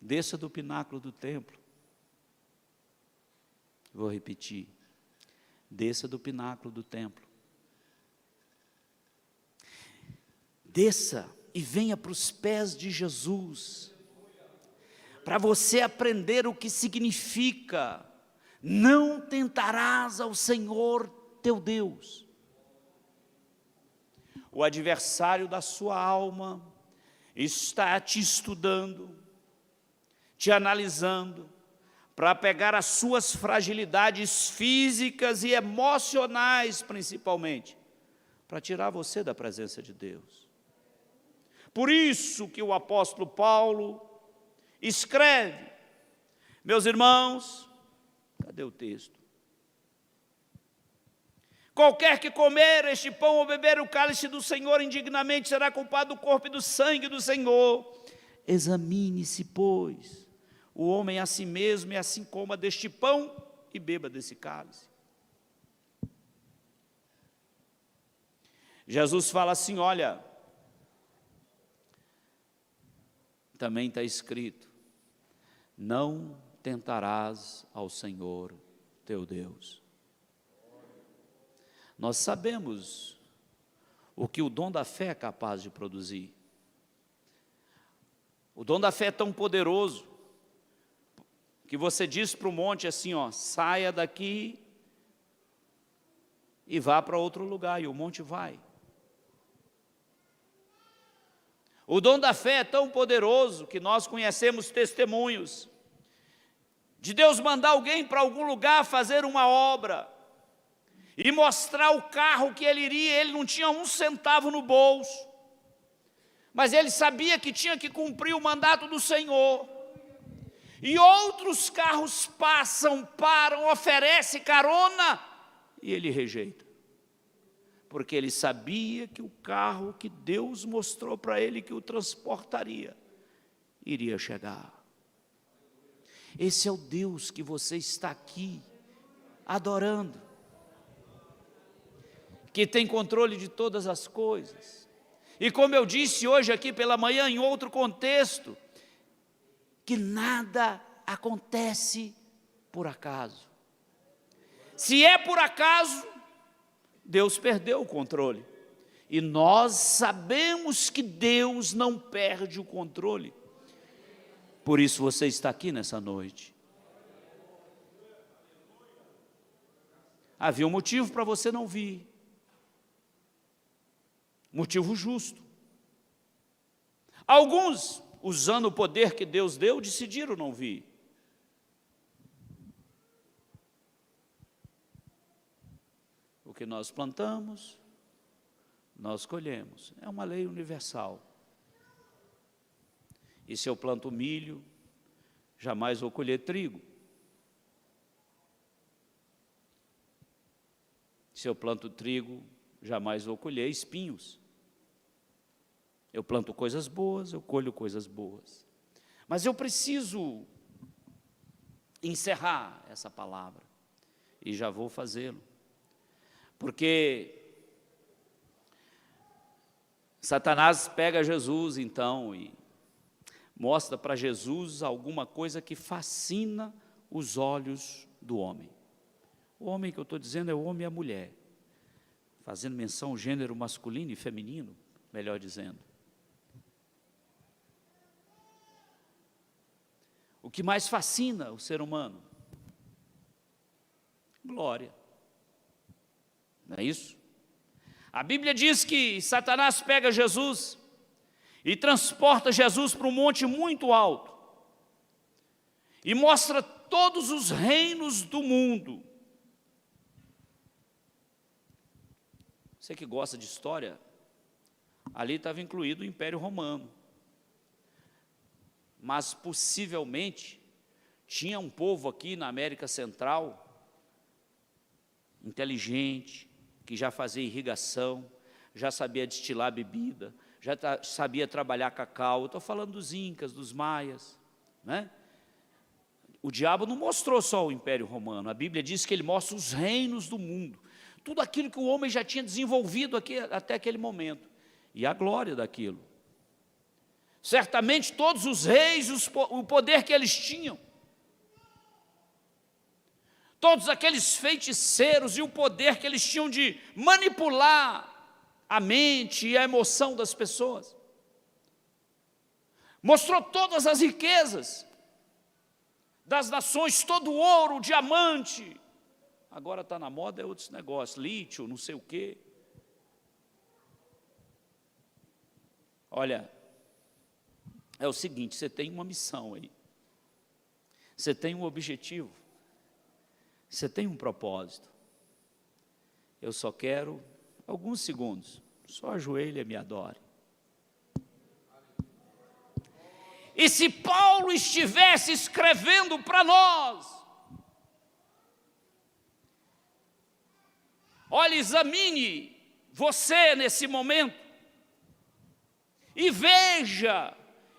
S1: Desça do pináculo do templo. Vou repetir. Desça do pináculo do templo. Desça e venha para os pés de Jesus, para você aprender o que significa, não tentarás ao Senhor teu Deus. o adversário da sua alma está te estudando, te analisando, para pegar as suas fragilidades físicas e emocionais, principalmente, para tirar você da presença de Deus. Por isso que o apóstolo Paulo escreve, meus irmãos, cadê o texto? Qualquer que comer este pão ou beber o cálice do Senhor indignamente será culpado do corpo e do sangue do Senhor. Examine-se, pois, o homem a si mesmo, e assim coma deste pão e beba desse cálice. Jesus fala assim, olha, também está escrito, não tentarás ao Senhor teu Deus. Nós sabemos o que o dom da fé é capaz de produzir. O dom da fé é tão poderoso, que você diz para o monte assim, ó, saia daqui e vá para outro lugar, e o monte vai. O dom da fé é tão poderoso que nós conhecemos testemunhos de Deus mandar alguém para algum lugar fazer uma obra e mostrar o carro que ele iria. Ele não tinha um centavo no bolso, mas ele sabia que tinha que cumprir o mandato do Senhor. E outros carros passam, param, oferecem carona, e ele rejeita. Porque ele sabia que o carro que Deus mostrou para ele que o transportaria, iria chegar. Esse é o Deus que você está aqui adorando, que tem controle de todas as coisas. E como eu disse hoje aqui pela manhã, em outro contexto, que nada acontece por acaso. Se é por acaso, Deus perdeu o controle. E nós sabemos que Deus não perde o controle. Por isso você está aqui nessa noite. Havia um motivo para você não vir. Motivo justo. Alguns, usando o poder que Deus deu, decidiram não vir. O que nós plantamos, nós colhemos. É uma lei universal. E se eu planto milho, jamais vou colher trigo. Se eu planto trigo, jamais vou colher espinhos. Eu planto coisas boas, eu colho coisas boas. Mas eu preciso encerrar essa palavra, e já vou fazê-lo. Porque Satanás pega Jesus, então, e mostra para Jesus alguma coisa que fascina os olhos do homem. O homem que eu estou dizendo é o homem e a mulher, fazendo menção ao gênero masculino e feminino, melhor dizendo. O que mais fascina o ser humano? Glória. Não é isso? A Bíblia diz que Satanás pega Jesus e transporta Jesus para um monte muito alto e mostra todos os reinos do mundo. Você que gosta de história, ali estava incluído o Império Romano. Mas possivelmente tinha um povo aqui na América Central, inteligente, que já fazia irrigação, já sabia destilar bebida, já sabia trabalhar cacau. Estou falando dos incas, dos maias, né? O diabo não mostrou só o Império Romano, a Bíblia diz que ele mostra os reinos do mundo, tudo aquilo que o homem já tinha desenvolvido aqui, até aquele momento, e a glória daquilo. Certamente todos os reis, o poder que eles tinham, todos aqueles feiticeiros e o poder que eles tinham de manipular a mente e a emoção das pessoas. Mostrou todas as riquezas das nações, todo o ouro, o diamante. Agora está na moda, é outros negócios, lítio, não sei o quê. Olha, é o seguinte, você tem uma missão aí, você tem um objetivo, você tem um propósito. Eu só quero alguns segundos, só ajoelhe e me adore. E se Paulo estivesse escrevendo para nós, olha, examine você nesse momento e veja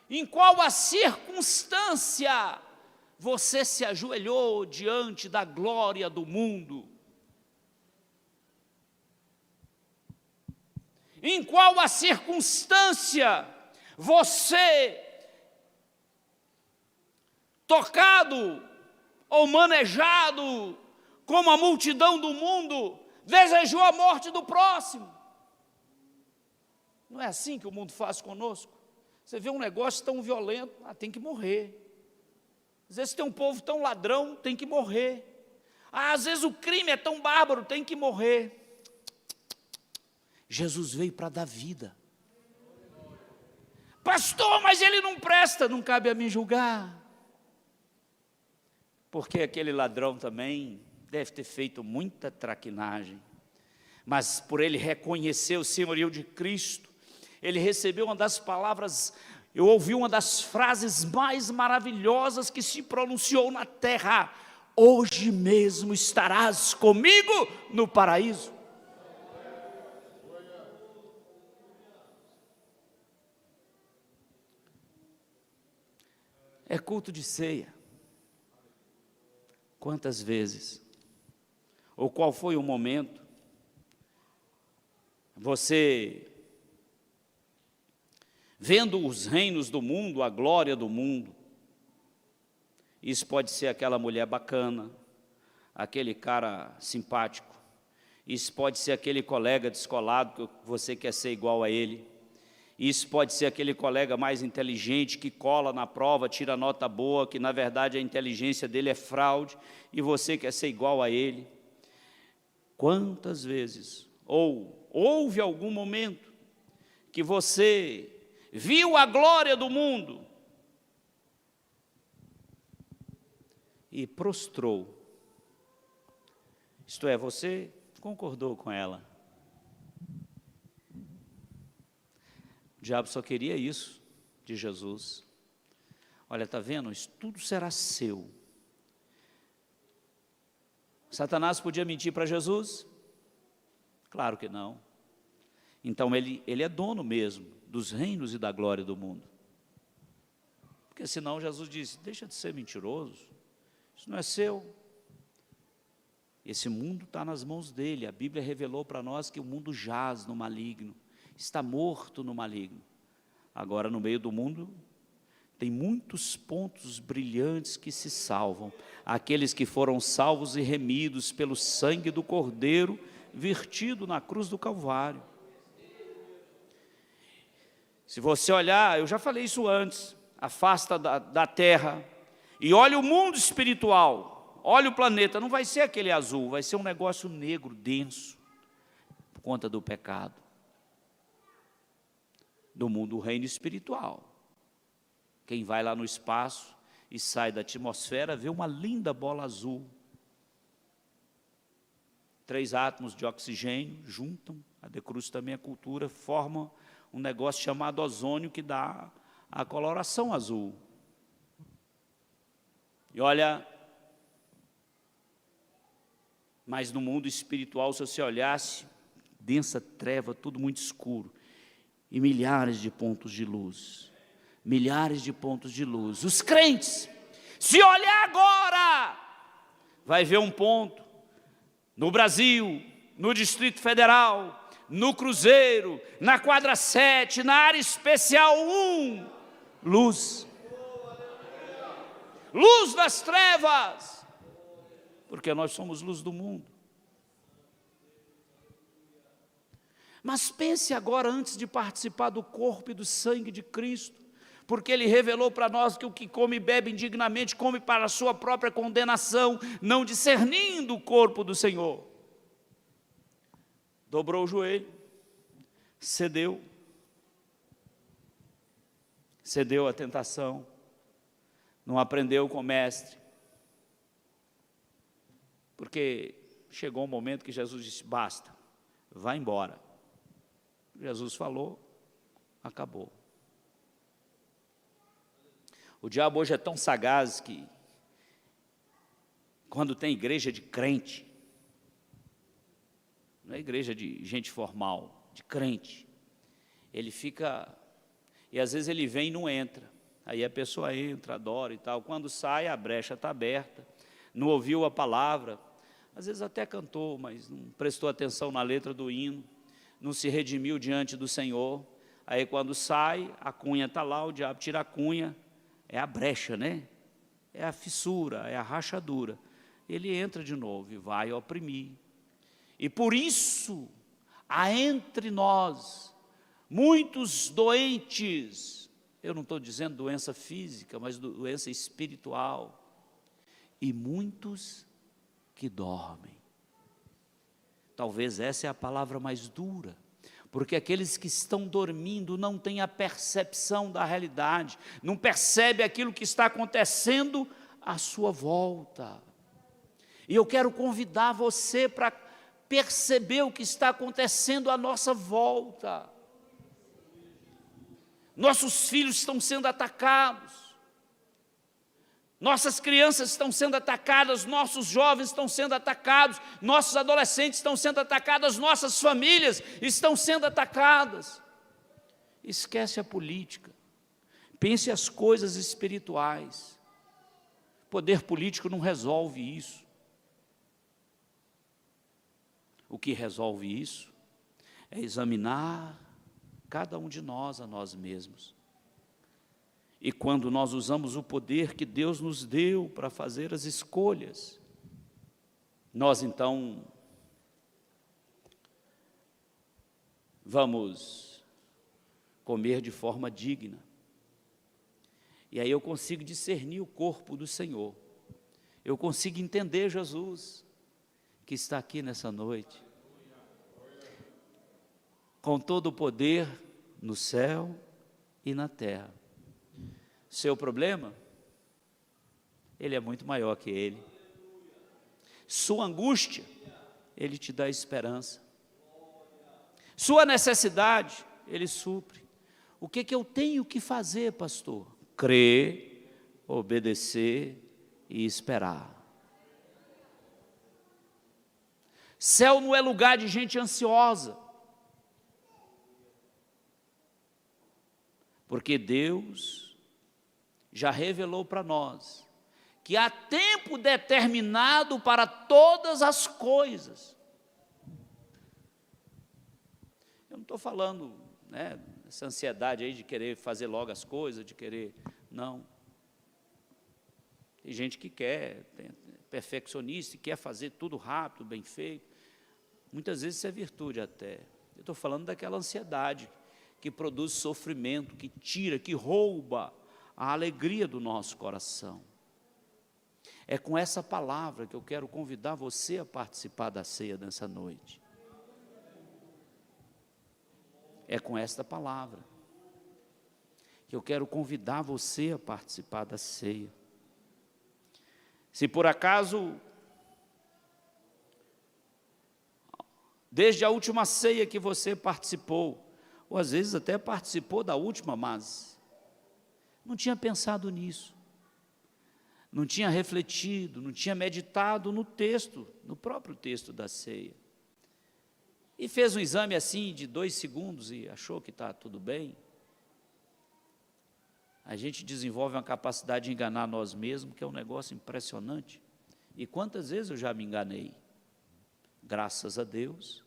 S1: em qual a circunstância você se ajoelhou diante da glória do mundo. Em qual a circunstância você, tocado ou manejado como a multidão do mundo, desejou a morte do próximo. Não é assim que o mundo faz conosco? Você vê um negócio tão violento, tem que morrer. Às vezes tem um povo tão ladrão, tem que morrer. Às vezes o crime é tão bárbaro, tem que morrer. Jesus veio para dar vida. Pastor, mas ele não presta, não cabe a mim julgar. Porque aquele ladrão também deve ter feito muita traquinagem. Mas por ele reconhecer o senhorio de Cristo, ele recebeu uma das palavras, eu ouvi uma das frases mais maravilhosas que se pronunciou na terra: hoje mesmo estarás comigo no paraíso. É culto de ceia. Quantas vezes, ou qual foi o momento, você, vendo os reinos do mundo, a glória do mundo, isso pode ser aquela mulher bacana, aquele cara simpático, isso pode ser aquele colega descolado que você quer ser igual a ele, isso pode ser aquele colega mais inteligente que cola na prova, tira nota boa, que na verdade a inteligência dele é fraude, e você quer ser igual a ele. Quantas vezes, ou houve algum momento, que você viu a glória do mundo e prostrou, isto é, você concordou com ela. O diabo só queria isso de Jesus. Olha, está vendo? Isso tudo será seu. Satanás podia mentir para Jesus? Claro que não. Então ele é dono mesmo dos reinos e da glória do mundo. Porque senão Jesus disse, deixa de ser mentiroso, isso não é seu. Esse mundo está nas mãos dele. A Bíblia revelou para nós que o mundo jaz no maligno, está morto no maligno. Agora, no meio do mundo, tem muitos pontos brilhantes que se salvam. Aqueles que foram salvos e remidos pelo sangue do Cordeiro, vertido na cruz do Calvário. Se você olhar, eu já falei isso antes, afasta da terra, e olha o mundo espiritual, olha o planeta, não vai ser aquele azul, vai ser um negócio negro, denso, por conta do pecado. Do mundo, do reino espiritual. Quem vai lá no espaço e sai da atmosfera, vê uma linda bola azul. 3 átomos de oxigênio juntam, a Decruz também é cultura, formam um negócio chamado ozônio que dá a coloração azul. E olha, mas no mundo espiritual, se você olhasse, densa treva, tudo muito escuro, e milhares de pontos de luz, milhares de pontos de luz. Os crentes, se olhar agora, vai ver um ponto, no Brasil, no Distrito Federal, no Cruzeiro, na quadra 7, na área especial 1, luz. Luz das trevas, porque nós somos luz do mundo. Mas pense agora, antes de participar do corpo e do sangue de Cristo, porque Ele revelou para nós que o que come e bebe indignamente, come para a sua própria condenação, não discernindo o corpo do Senhor. Dobrou o joelho, cedeu, cedeu à tentação, não aprendeu com o mestre, porque chegou um momento que Jesus disse: basta, vai embora. Jesus falou, acabou. O diabo hoje é tão sagaz que, quando tem igreja de crente, não é igreja de gente formal, de crente, ele fica, e às vezes ele vem e não entra, aí a pessoa entra, adora e tal, quando sai a brecha está aberta, não ouviu a palavra, às vezes até cantou, mas não prestou atenção na letra do hino, não se redimiu diante do Senhor, aí quando sai, a cunha está lá, o diabo tira a cunha, é a brecha, né? É a fissura, é a rachadura, ele entra de novo e vai oprimir. E por isso, há entre nós muitos doentes, eu não estou dizendo doença física, mas doença espiritual, e muitos que dormem. Talvez essa é a palavra mais dura, porque aqueles que estão dormindo não têm a percepção da realidade, não percebe aquilo que está acontecendo à sua volta. E eu quero convidar você para perceber o que está acontecendo à nossa volta. Nossos filhos estão sendo atacados, nossas crianças estão sendo atacadas, nossos jovens estão sendo atacados, nossos adolescentes estão sendo atacados, nossas famílias estão sendo atacadas. Esquece a política, pense as coisas espirituais. Poder político não resolve isso. O que resolve isso é examinar cada um de nós a nós mesmos. E quando nós usamos o poder que Deus nos deu para fazer as escolhas, nós então vamos comer de forma digna. E aí eu consigo discernir o corpo do Senhor. Eu consigo entender Jesus, que está aqui nessa noite, com todo o poder no céu e na terra. Seu problema, ele é muito maior que ele. Sua angústia, ele te dá esperança. Sua necessidade, ele supre. O que eu tenho que fazer, pastor? Crer, obedecer e esperar. Céu não é lugar de gente ansiosa, porque Deus já revelou para nós que há tempo determinado para todas as coisas. Eu não estou falando, né, essa ansiedade aí de querer fazer logo as coisas, de querer, não. Tem gente que quer, perfeccionista, e quer fazer tudo rápido, bem feito. Muitas vezes isso é virtude até. Eu estou falando daquela ansiedade que produz sofrimento, que tira, que rouba a alegria do nosso coração. É com essa palavra que eu quero convidar você a participar da ceia nessa noite. É com esta palavra que eu quero convidar você a participar da ceia. Se por acaso, desde a última ceia que você participou, ou às vezes até participou da última, mas não tinha pensado nisso, não tinha refletido, não tinha meditado no texto, no próprio texto da ceia, e fez um exame assim de 2 segundos e achou que está tudo bem, a gente desenvolve uma capacidade de enganar nós mesmos, que é um negócio impressionante. E quantas vezes eu já me enganei? Graças a Deus,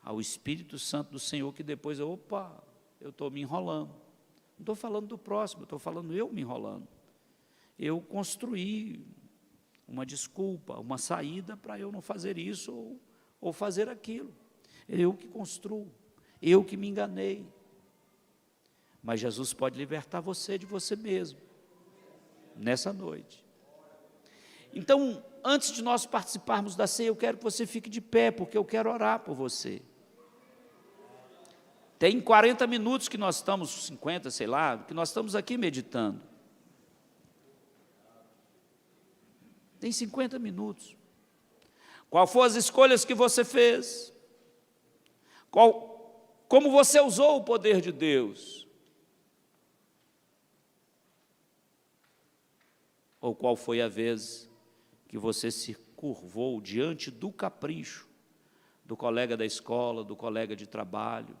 S1: ao Espírito Santo do Senhor, que depois eu estou me enrolando. Não estou falando do próximo, estou falando eu me enrolando. Eu construí uma desculpa, uma saída para eu não fazer isso ou fazer aquilo. Eu que construo, eu que me enganei. Mas Jesus pode libertar você de você mesmo, nessa noite. Então, antes de nós participarmos da ceia, eu quero que você fique de pé, porque eu quero orar por você. Tem 40 minutos que nós estamos, 50, sei lá, que nós estamos aqui meditando. Tem 50 minutos. Qual foram as escolhas que você fez? Como você usou o poder de Deus? Ou qual foi a vez que você se curvou diante do capricho do colega da escola, do colega de trabalho,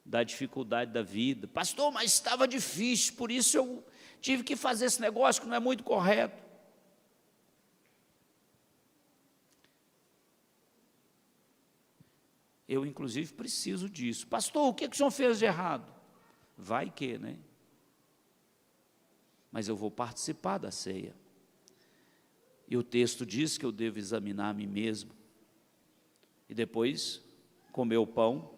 S1: da dificuldade da vida? Pastor, mas estava difícil, por isso eu tive que fazer esse negócio que não é muito correto. Eu, inclusive, preciso disso. Pastor, o que o senhor fez de errado? Vai que, né? Mas eu vou participar da ceia. E o texto diz que eu devo examinar a mim mesmo. E depois comer o pão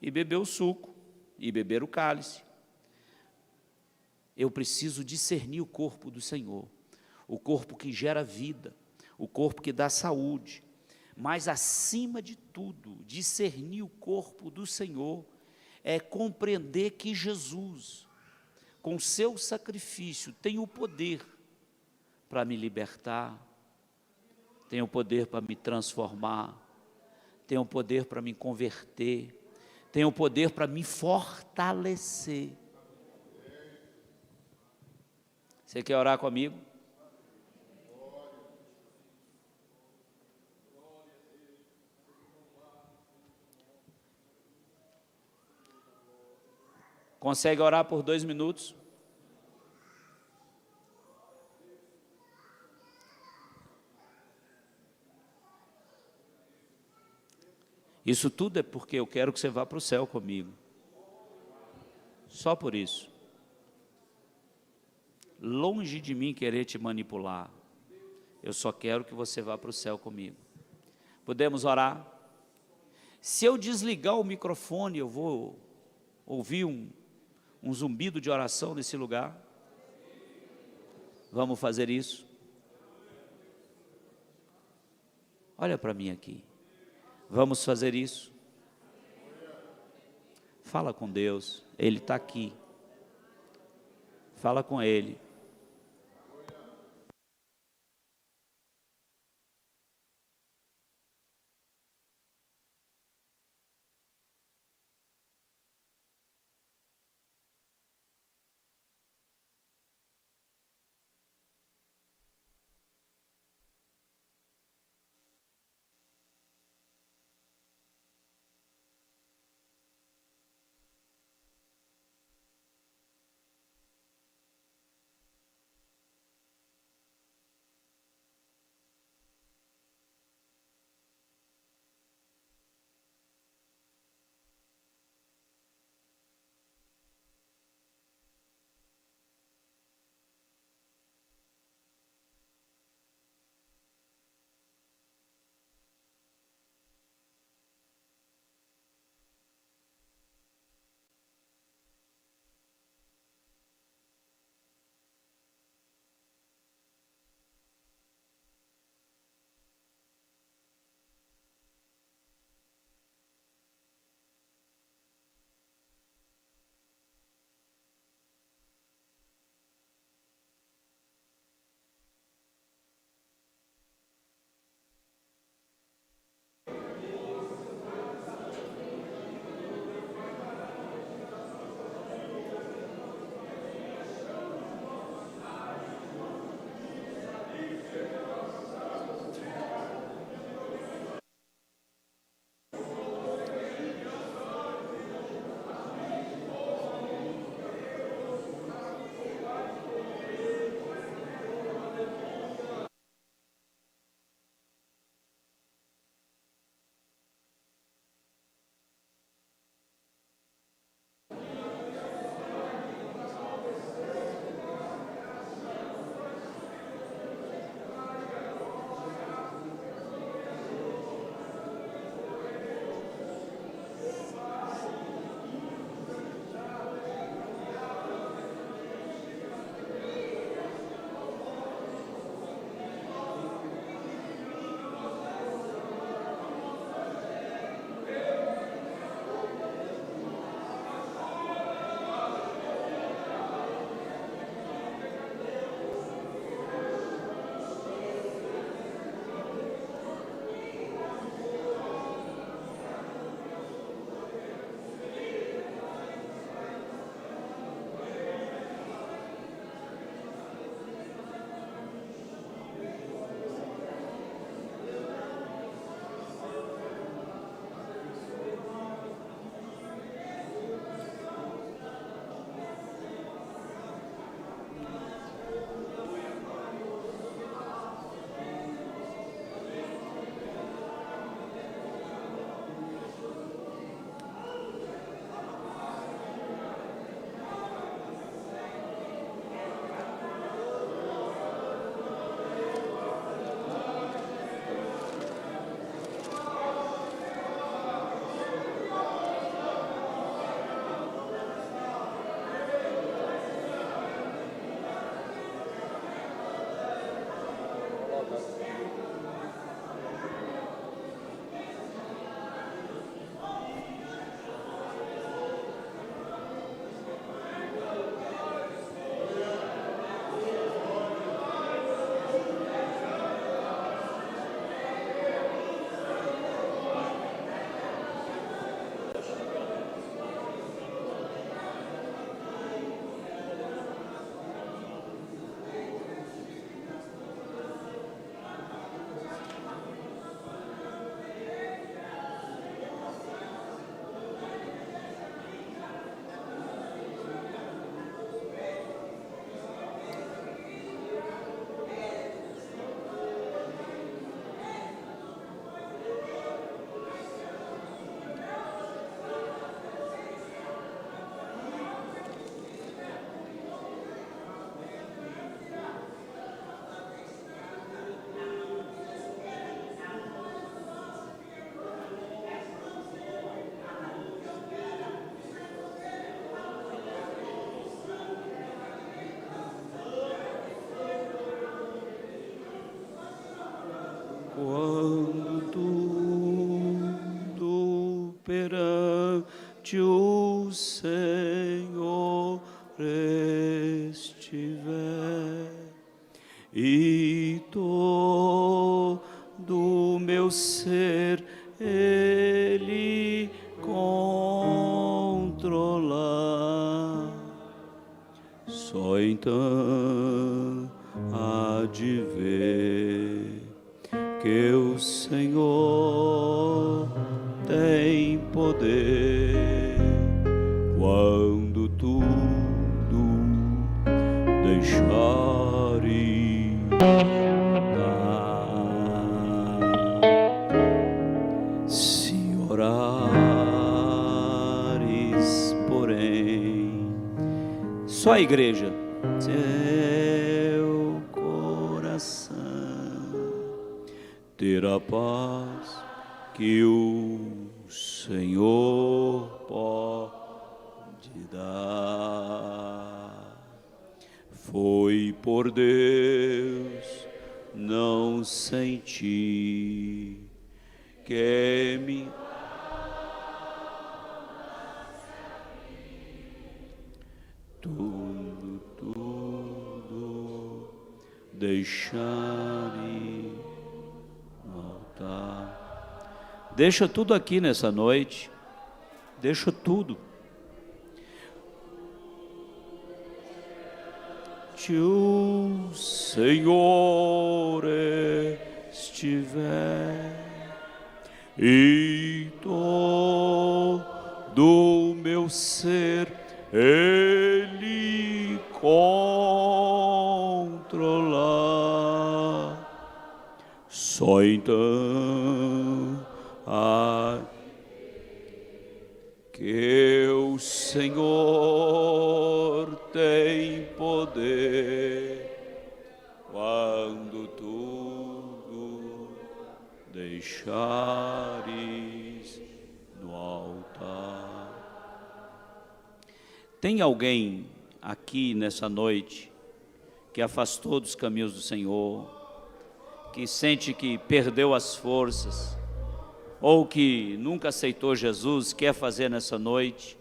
S1: e beber o suco e beber o cálice. Eu preciso discernir o corpo do Senhor, o corpo que gera vida, o corpo que dá saúde. Mas, acima de tudo, discernir o corpo do Senhor é compreender que Jesus, com seu sacrifício, tem o poder para me libertar, tem o poder para me transformar, tem o poder para me converter, tem o poder para me fortalecer. Você quer orar comigo? Consegue orar por 2 minutos? Isso tudo é porque eu quero que você vá para o céu comigo. Só por isso. Longe de mim querer te manipular. Eu só quero que você vá para o céu comigo. Podemos orar? Se eu desligar o microfone, eu vou ouvir um zumbido de oração nesse lugar. Vamos fazer isso? Olha para mim aqui. Vamos fazer isso? Fala com Deus, Ele está aqui. Fala com Ele. Quando tudo perante o Senhor estiver e todo o meu ser Ele controlar, só então há de ver que o Senhor tem poder quando tudo deixar ir. Se orares, porém, só a igreja, teu coração ter a paz que o Senhor pode dar. Foi por Deus, não senti que me tudo deixar ir no altar. Deixa tudo aqui nessa noite, deixa tudo. Se o Senhor estiver e todo o meu ser Ele controlar, só então que o Senhor tem poder quando tudo deixares no altar. Tem alguém aqui nessa noite que afastou dos caminhos do Senhor, que sente que perdeu as forças, ou que nunca aceitou Jesus, quer fazer nessa noite?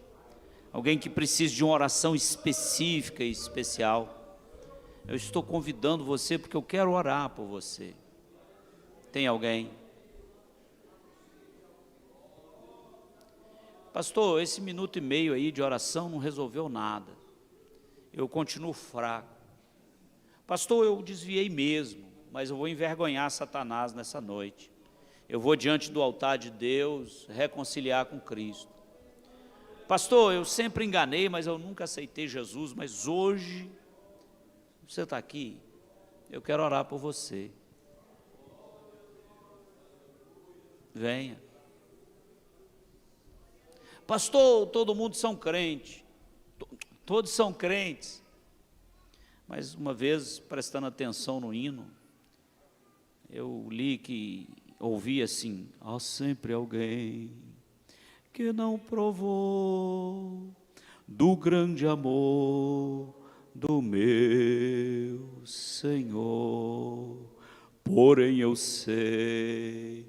S1: Alguém que precisa de uma oração específica e especial? Eu estou convidando você porque eu quero orar por você. Tem alguém? Pastor, esse minuto e meio aí de oração não resolveu nada. Eu continuo fraco. Pastor, eu desviei mesmo, mas eu vou envergonhar Satanás nessa noite. Eu vou diante do altar de Deus reconciliar com Cristo. Pastor, eu sempre enganei, mas eu nunca aceitei Jesus, mas hoje você está aqui, eu quero orar por você. Venha. Pastor, todo mundo são crentes. Todos são crentes. Mas uma vez, prestando atenção no hino, eu li que ouvi assim: há sempre alguém que não provou do grande amor do meu Senhor. porém eu sei,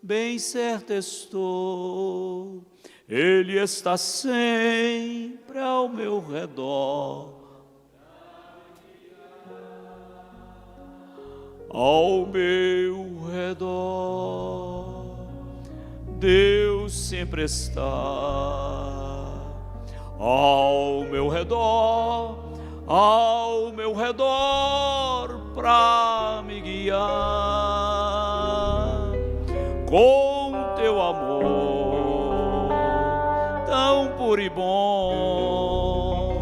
S1: bem certo estou, Ele está sempre ao meu redor. Ao meu redor, Deus sempre está. Ao meu redor, pra me guiar. Com teu amor tão puro e bom,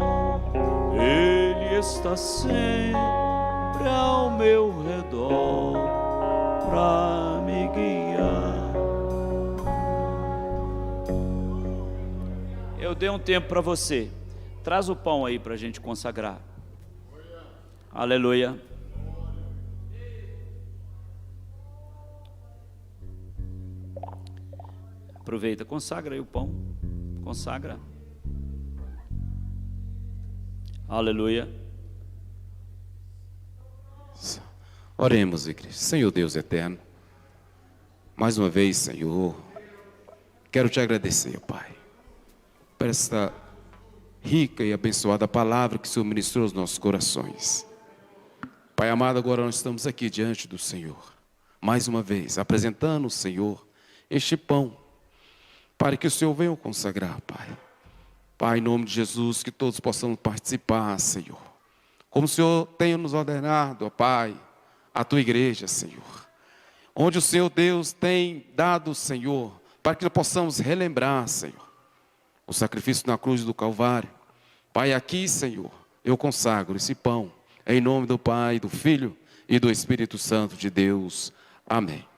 S1: Ele está sempre ao meu redor pra me guiar. Eu dei um tempo para você. Traz o pão aí para a gente consagrar. Aleluia. Aproveita, consagra aí o pão. Consagra. Aleluia.
S2: Oremos, igreja. Senhor Deus eterno, mais uma vez, Senhor, quero te agradecer, Pai, por esta rica e abençoada palavra que o Senhor ministrou aos nossos corações. Pai amado, agora nós estamos aqui diante do Senhor, mais uma vez, apresentando ao Senhor este pão, para que o Senhor venha consagrar, Pai. Pai, em nome de Jesus, que todos possamos participar, Senhor, como o Senhor tem nos ordenado, ó Pai, a tua igreja, Senhor, onde o Senhor Deus tem dado, Senhor, para que nós possamos relembrar, Senhor, o sacrifício na cruz do Calvário. Pai, aqui, Senhor, eu consagro esse pão, em nome do Pai, do Filho e do Espírito Santo de Deus. Amém.